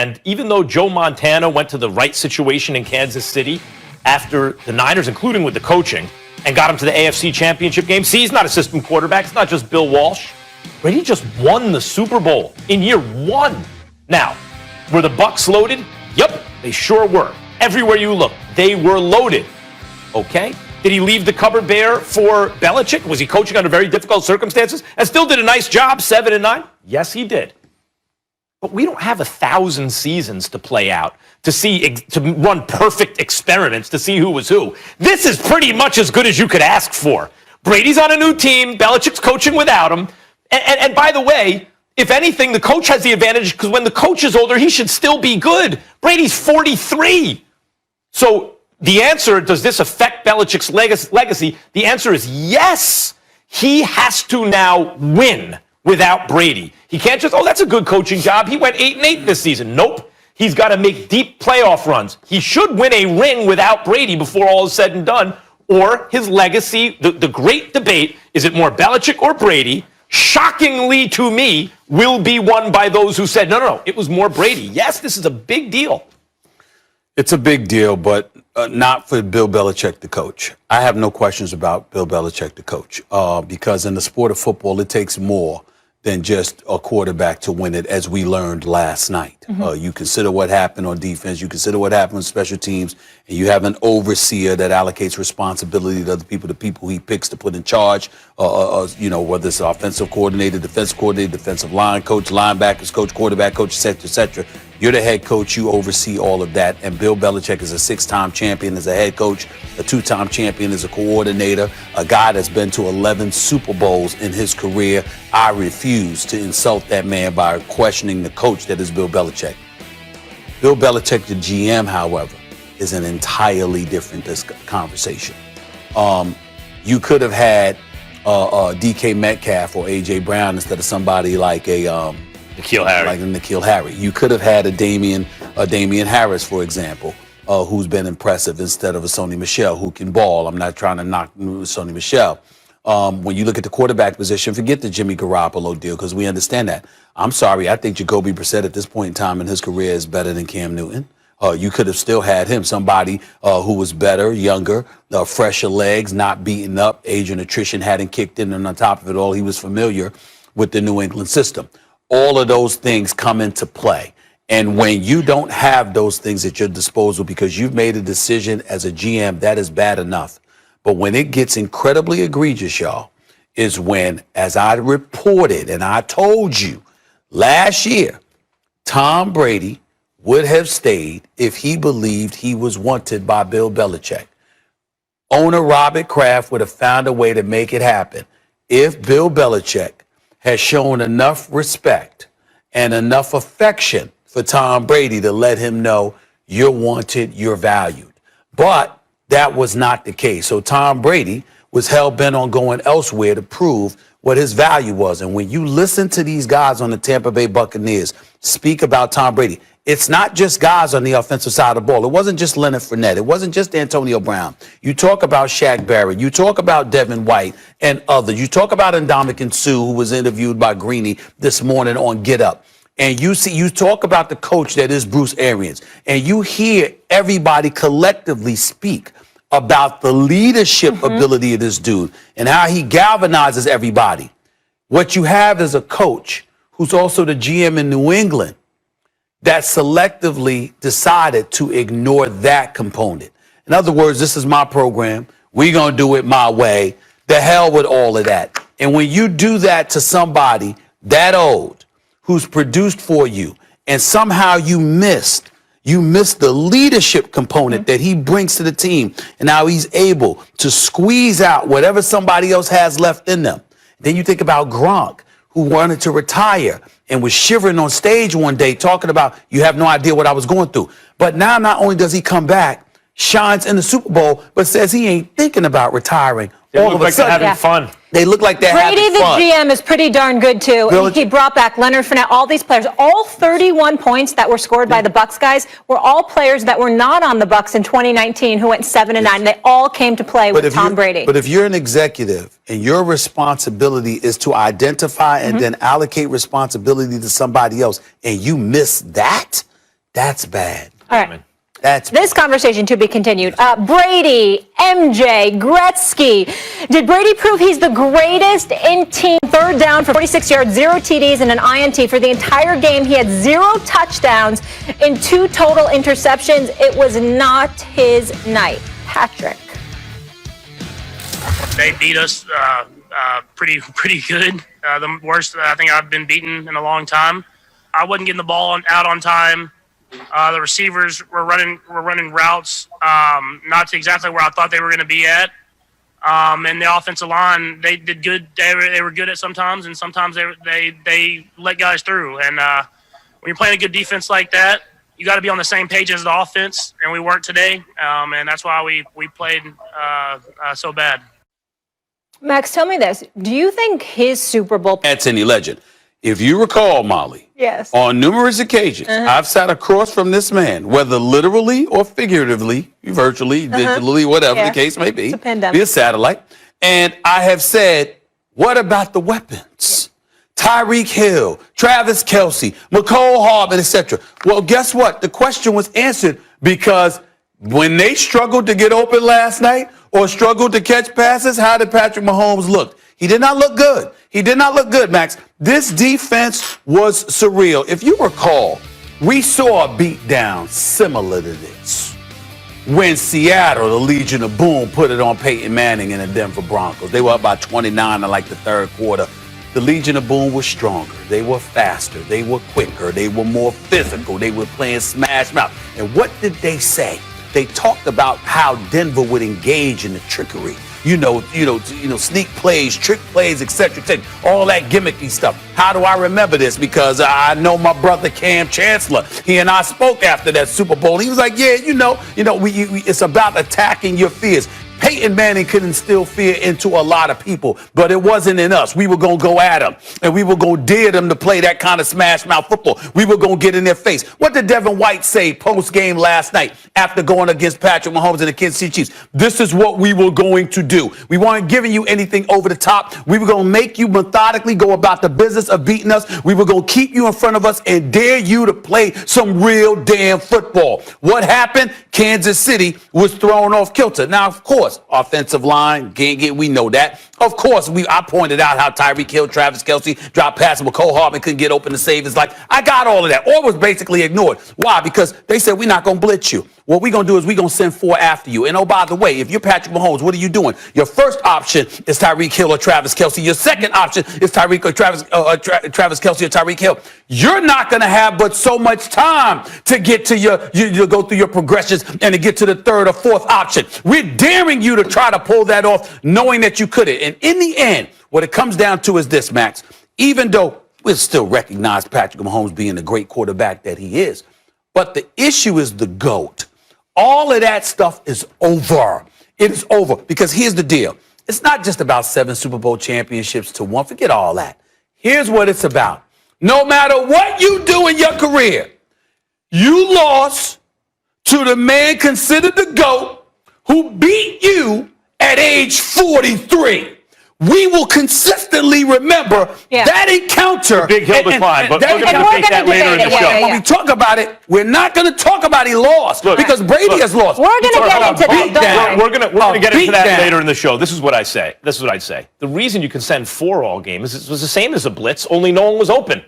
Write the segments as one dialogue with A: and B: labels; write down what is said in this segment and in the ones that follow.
A: And even though Joe Montana went to the right situation in Kansas City after the Niners, including with the coaching, and got him to the AFC Championship game, see, he's not a system quarterback. It's not just Bill Walsh. Brady just won the Super Bowl in year one. Now, were the Bucs loaded? Yep, they sure were. Everywhere you look, they were loaded. Okay? Did he leave the cupboard bare for Belichick? Was he coaching under very difficult circumstances and still did a nice job, 7-9? Yes, he did. But we don't have 1,000 seasons to play out, to run perfect experiments to see who was who. This is pretty much as good as you could ask for. Brady's on a new team. Belichick's coaching without him. And by the way, if anything, the coach has the advantage because when the coach is older, he should still be good. Brady's 43. So the answer, does this affect Belichick's legacy? The answer is yes. He has to now win without Brady. He can't just, that's a good coaching job. He went 8-8 this season. Nope. He's got to make deep playoff runs. He should win a ring without Brady before all is said and done, or his legacy, the great debate, is it more Belichick or Brady? Shockingly to me, will be won by those who said, no, it was more Brady. Yes, this is a big deal.
B: It's a big deal, but not for Bill Belichick, the coach. I have no questions about Bill Belichick, the coach, because in the sport of football, it takes more than just a quarterback to win it, as we learned last night. You consider what happened on defense, you consider what happened on special teams, and you have an overseer that allocates responsibility to other people, the people he picks to put in charge, whether it's offensive coordinator, defensive line coach, linebackers coach, quarterback coach, et cetera, et cetera. You're the head coach, you oversee all of that, and Bill Belichick is a 6-time champion as a head coach, a 2-time champion as a coordinator, a guy that's been to 11 Super Bowls in his career. I refuse to insult that man by questioning the coach that is Bill Belichick. Bill Belichick, the GM, however, is an entirely different conversation. You could have had DK Metcalf or A.J. Brown instead of somebody like N'Keal Harry. You could have had a Damian Harris, for example, who's been impressive, instead of a Sony Michel who can ball. I'm not trying to knock Sony Michel. When you look at the quarterback position, forget the Jimmy Garoppolo deal, because we understand that. I'm sorry, I think Jacoby Brissett at this point in time in his career is better than Cam Newton. You could have still had him, somebody who was better, younger, fresher legs, not beaten up. Age and attrition hadn't kicked in, and on top of it all, he was familiar with the New England system. All of those things come into play. And when you don't have those things at your disposal because you've made a decision as a GM, that is bad enough. But when it gets incredibly egregious, y'all, is when, as I reported and I told you last year, Tom Brady would have stayed if he believed he was wanted by Bill Belichick. Owner Robert Kraft would have found a way to make it happen if Bill Belichick has shown enough respect and enough affection for Tom Brady to let him know you're wanted, you're valued. But that was not the case. So Tom Brady was hell-bent on going elsewhere to prove what his value was. And when you listen to these guys on the Tampa Bay Buccaneers speak about Tom Brady, it's not just guys on the offensive side of the ball. It wasn't just Leonard Fournette. It wasn't just Antonio Brown. You talk about Shaq Barrett. You talk about Devin White and others. You talk about Ndamukong Suh, who was interviewed by Greeny this morning on Get Up. And you talk about the coach that is Bruce Arians. And you hear everybody collectively speak about the leadership ability of this dude and how he galvanizes everybody. What you have is a coach who's also the GM in New England that selectively decided to ignore that component. In other words, this is my program. We're going to do it my way. The hell with all of that. And when you do that to somebody that old who's produced for you, and somehow you missed the leadership component that he brings to the team and how he's able to squeeze out whatever somebody else has left in them. Then you think about Gronk, who wanted to retire and was shivering on stage one day talking about, you have no idea what I was going through. But now not only does he come back, shines in the Super Bowl, but says he ain't thinking about retiring.
A: They look like they're having fun.
B: They look like they're having fun.
C: Brady, the GM, is pretty darn good, too. He brought back Leonard Fournette, all these players. All 31 points that were scored by the Bucs guys were all players that were not on the Bucs in 2019 who went 7-9. They all came to play with Tom Brady.
B: But if you're an executive and your responsibility is to identify and then allocate responsibility to somebody else, and you miss that, That's bad.
C: All right.
B: That's
C: This conversation to be continued. Brady, MJ, Gretzky. Did Brady prove he's the greatest in team third down for 46 yards, 0 TDs, and an INT for the entire game? He had 0 touchdowns and 2 total interceptions. It was not his night. Patrick.
D: They beat us pretty good. The worst I think I've been beaten in a long time. I wasn't getting the ball out on time. The receivers were running routes not to exactly where I thought they were going to be at. And the offensive line, they did good. They were good at sometimes, and sometimes they let guys through. And when you're playing a good defense like that, you got to be on the same page as the offense, and we weren't today. And that's why we played so bad.
C: Max, tell me this. Do you think his Super Bowl...
B: That's any legend. If you recall, Molly,
C: yes,
B: on numerous occasions, I've sat across from this man, whether literally or figuratively, virtually, digitally, whatever the case may be,
C: it's a pandemic.
B: Be a satellite, and I have said, what about the weapons? Tyreek Hill, Travis Kelce, McCole Hardman, etc. Well, guess what? The question was answered because when they struggled to get open last night or struggled to catch passes, how did Patrick Mahomes look? He did not look good. He did not look good, Max. This defense was surreal. If you recall, we saw a beatdown similar to this when Seattle, the Legion of Boom, put it on Peyton Manning and the Denver Broncos. They were up by 29 in like the third quarter. The Legion of Boom was stronger. They were faster. They were quicker. They were more physical. They were playing smash mouth. And what did they say? They talked about how Denver would engage in the trickery. Sneak plays, trick plays, etc., all that gimmicky stuff. How do I remember this? Because I know my brother Cam Chancellor. He and I spoke after that Super Bowl. He was like, "Yeah, it's about attacking your fears." Peyton Manning could instill fear into a lot of people, but it wasn't in us. We were going to go at them, and we were going to dare them to play that kind of smash mouth football. We were going to get in their face. What did Devin White say post-game last night after going against Patrick Mahomes and the Kansas City Chiefs? This is what we were going to do. We weren't giving you anything over the top. We were going to make you methodically go about the business of beating us. We were going to keep you in front of us and dare you to play some real damn football. What happened? Kansas City was thrown off kilter. Now, of course, offensive line, we know that. Of course, I pointed out how Tyreek Hill, Travis Kelce dropped passes, McCole Hardman couldn't get open to save his life. I got all of that. All was basically ignored. Why? Because they said, we're not going to blitz you. What we're going to do is we're going to send 4 after you. And oh, by the way, if you're Patrick Mahomes, what are you doing? Your first option is Tyreek Hill or Travis Kelce. Your second option is Travis Kelce or Tyreek Hill. You're not going to have but so much time to get to you go through your progressions and to get to the third or fourth option. We're daring you to try to pull that off, knowing that you couldn't. And in the end, what it comes down to is this, Max. Even though we still recognize Patrick Mahomes being the great quarterback that he is, but the issue is the GOAT. All of that stuff is over. It is over because here's the deal. It's not just about 7 Super Bowl championships to 1. Forget all that. Here's what it's about. No matter what you do in your career, you lost to the man considered the GOAT who beat you at age 43. We will consistently remember that encounter.
A: Big hill to climb, but we're going to take that later in the show.
B: When we talk about it, we're not going to talk about he lost because Brady has lost.
C: We're going to get into that.
A: We're going to get into that later in the show. This is what I say. This is what I'd say. The reason you can send 4 all game is it was the same as a blitz, only no one was open.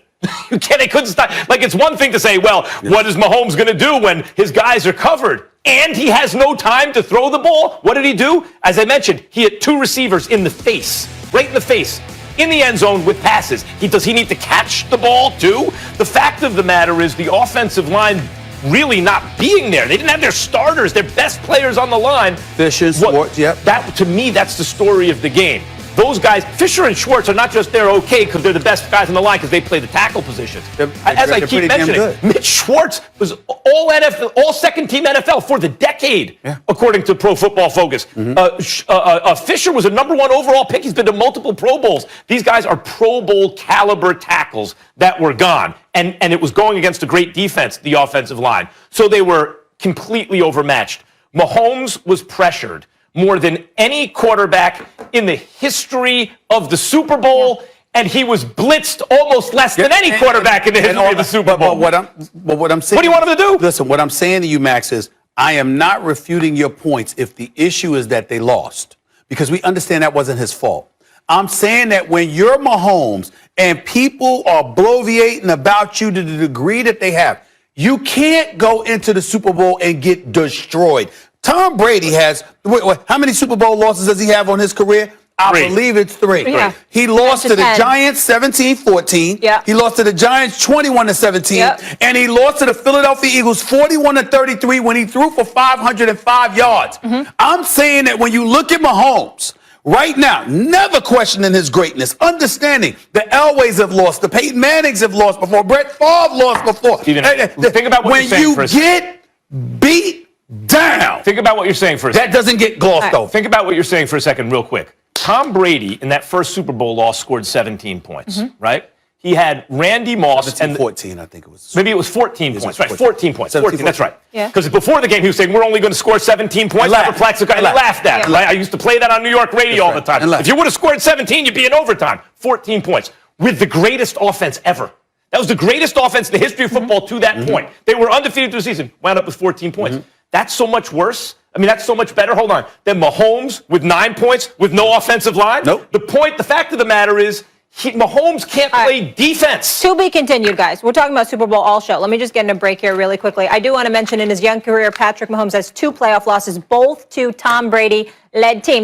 A: They couldn't stop. Like, it's one thing to say, well, what is Mahomes going to do when his guys are covered? And he has no time to throw the ball. What did he do? As I mentioned, he hit 2 receivers in the face, right in the face, in the end zone with passes. Does he need to catch the ball too? The fact of the matter is the offensive line really not being there. They didn't have their starters, their best players on the line.
B: Fisher, Schwartz,
A: That, to me, that's the story of the game. Those guys, Fisher and Schwartz, are not just there because they're the best guys on the line because they play the tackle positions. As I keep mentioning, Mitch Schwartz was all NFL, all second-team NFL for the decade, according to Pro Football Focus. Fisher was a number 1 overall pick. He's been to multiple Pro Bowls. These guys are Pro Bowl caliber tackles that were gone, and it was going against a great defense, the offensive line. So they were completely overmatched. Mahomes was pressured more than any quarterback in the history of the Super Bowl and he was blitzed almost less than any quarterback in the history of the Super Bowl.
B: But what I'm saying.
A: What do you want him to do?
B: Listen, what I'm saying to you, Max, is I am not refuting your points if the issue is that they lost, because we understand that wasn't his fault. I'm saying that when you're Mahomes and people are bloviating about you to the degree that they have, you can't go into the Super Bowl and get destroyed. Tom Brady has, how many Super Bowl losses does he have on his career? I believe it's 3.
C: Yeah.
B: He lost to the
C: 10.
B: Giants 17-14.
C: Yeah.
B: He lost to the Giants 21-17.
C: Yep.
B: And he lost to the Philadelphia Eagles 41-33 when he threw for 505 yards. I'm saying that when you look at Mahomes, right now, never questioning his greatness, understanding the Elways have lost, the Peyton Mannings have lost before, Brett Favre lost before.
A: Steven, think about what
B: when
A: you're saying for a second.
B: you get beat down,
A: Think about what you're saying for a second.
B: that doesn't get glossed over.
A: Think about what you're saying for a second, real quick. Tom Brady, in that first Super Bowl loss, scored 17 points, right? He had Randy Moss and
B: 14, I think it was.
A: maybe it was 14 points, right? 14 points. 14, that's right.
C: Yeah.
A: Because before the game, he was saying, we're only going to score 17 points.
B: laughed.
A: Perplexed the guy.
B: I laughed.
A: Laughed at.
C: Yeah.
A: I used to play that on New York radio all the time. If you would have scored 17, you'd be in overtime. 14 points with the greatest offense ever. That was the greatest offense in the history of football to that point. They were undefeated through the season, wound up with 14 points. That's so much worse. I mean, that's so much better. Hold on. Than Mahomes with 9 points with no offensive line.
B: Nope.
A: The fact of the matter is, Mahomes can't play defense.
C: To be continued, guys. We're talking about Super Bowl all show. Let me just get in a break here really quickly. I do want to mention in his young career, Patrick Mahomes has 2 playoff losses, both to Tom Brady-led teams.